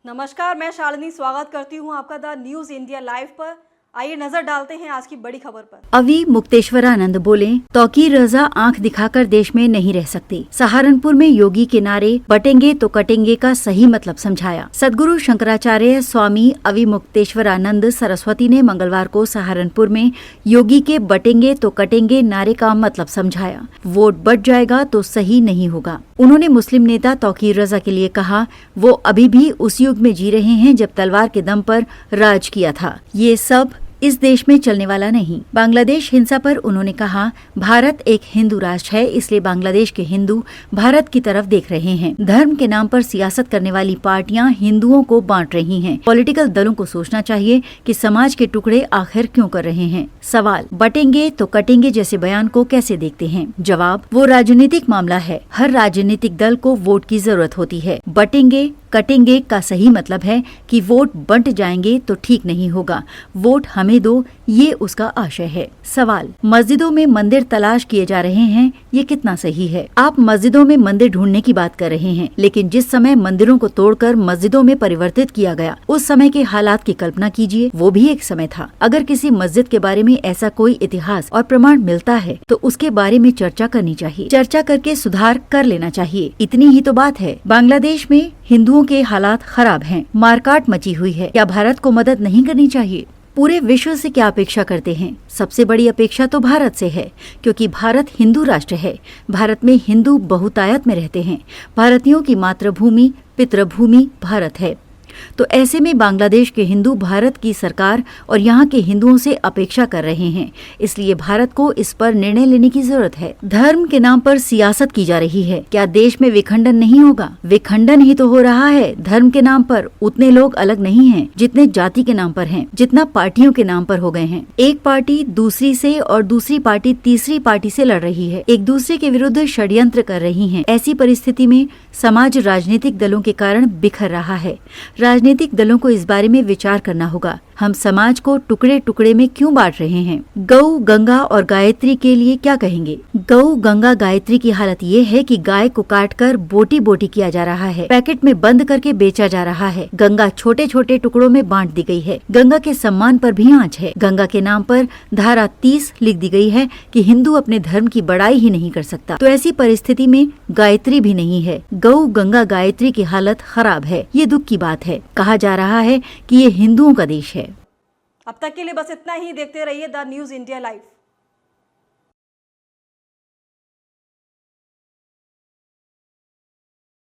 नमस्कार, मैं शालिनी स्वागत करती हूं आपका द न्यूज इंडिया लाइव पर। आइए नजर डालते हैं आज की बड़ी खबर पर। अवी मुक्तेश्वरानंद बोले, तौकीर रजा आंख दिखाकर देश में नहीं रह सकती। सहारनपुर में योगी के नारे बटेंगे तो कटेंगे का सही मतलब समझाया। सदगुरु शंकराचार्य स्वामी अवी मुक्तेश्वरानंद सरस्वती ने मंगलवार को सहारनपुर में योगी के बटेंगे तो कटेंगे नारे का मतलब समझाया। वोट बढ़ जाएगा तो सही नहीं होगा। उन्होंने मुस्लिम नेता तौकीर रजा के लिए कहा, वो अभी भी उस युग में जी रहे हैं जब तलवार के दम पर राज किया था। ये सब इस देश में चलने वाला नहीं। बांग्लादेश हिंसा पर उन्होंने कहा, भारत एक हिंदू राष्ट्र है, इसलिए बांग्लादेश के हिंदू भारत की तरफ देख रहे हैं। धर्म के नाम पर सियासत करने वाली पार्टियां हिंदुओं को बांट रही हैं। पॉलिटिकल दलों को सोचना चाहिए कि समाज के टुकड़े आखिर क्यों कर रहे हैं। सवाल, बटेंगे तो कटेंगे जैसे बयान को कैसे देखते हैं? जवाब, वो राजनीतिक मामला है। हर राजनीतिक दल को वोट की जरूरत होती है। बटेंगे कटेंगे का सही मतलब है कि वोट बंट जाएंगे तो ठीक नहीं होगा। वोट हमें दो, ये उसका आशय है। सवाल, मस्जिदों में मंदिर तलाश किए जा रहे हैं, ये कितना सही है? आप मस्जिदों में मंदिर ढूंढने की बात कर रहे हैं, लेकिन जिस समय मंदिरों को तोड़कर मस्जिदों में परिवर्तित किया गया, उस समय के हालात की कल्पना कीजिए। वो भी एक समय था। अगर किसी मस्जिद के बारे में ऐसा कोई इतिहास और प्रमाण मिलता है तो उसके बारे में चर्चा करनी चाहिए। चर्चा करके सुधार कर लेना चाहिए। इतनी ही तो बात है। बांग्लादेश में हिंदुओं के हालात खराब हैं, मारकाट मची हुई है। क्या भारत को मदद नहीं करनी चाहिए? पूरे विश्व से क्या अपेक्षा करते हैं? सबसे बड़ी अपेक्षा तो भारत से है, क्योंकि भारत हिंदू राष्ट्र है। भारत में हिंदू बहुतायत में रहते हैं। भारतीयों की मातृभूमि पितृभूमि भारत है। तो ऐसे में बांग्लादेश के हिंदू भारत की सरकार और यहाँ के हिंदुओं से अपेक्षा कर रहे हैं। इसलिए भारत को इस पर निर्णय लेने की जरूरत है। धर्म के नाम पर सियासत की जा रही है। क्या देश में विखंडन नहीं होगा? विखंडन ही तो हो रहा है। धर्म के नाम पर उतने लोग अलग नहीं हैं जितने जाति के नाम पर हैं, जितना पार्टियों के नाम पर हो गए हैं। एक पार्टी दूसरी से और दूसरी पार्टी तीसरी पार्टी से लड़ रही है, एक दूसरे के विरुद्ध षड्यंत्र कर रही है। ऐसी परिस्थिति में समाज राजनीतिक दलों के कारण बिखर रहा है। राजनीतिक दलों को इस बारे में विचार करना होगा। हम समाज को टुकड़े टुकड़े में क्यों बांट रहे हैं? गौ गंगा और गायत्री के लिए क्या कहेंगे? गौ गंगा गायत्री की हालत ये है कि गाय को काटकर बोटी बोटी किया जा रहा है, पैकेट में बंद करके बेचा जा रहा है। गंगा छोटे छोटे टुकड़ों में बांट दी गई है। गंगा के सम्मान पर भी आंच है। गंगा के नाम पर धारा 30 लिख दी गई है कि हिंदू अपने धर्म की बड़ाई ही नहीं कर सकता। तो ऐसी परिस्थिति में गायत्री भी नहीं है। गौ गंगा गायत्री की हालत खराब है। ये दुख की बात है। कहा जा रहा है कि ये हिंदुओं का देश है। अब तक के लिए बस इतना ही। देखते रहिए द न्यूज इंडिया लाइव।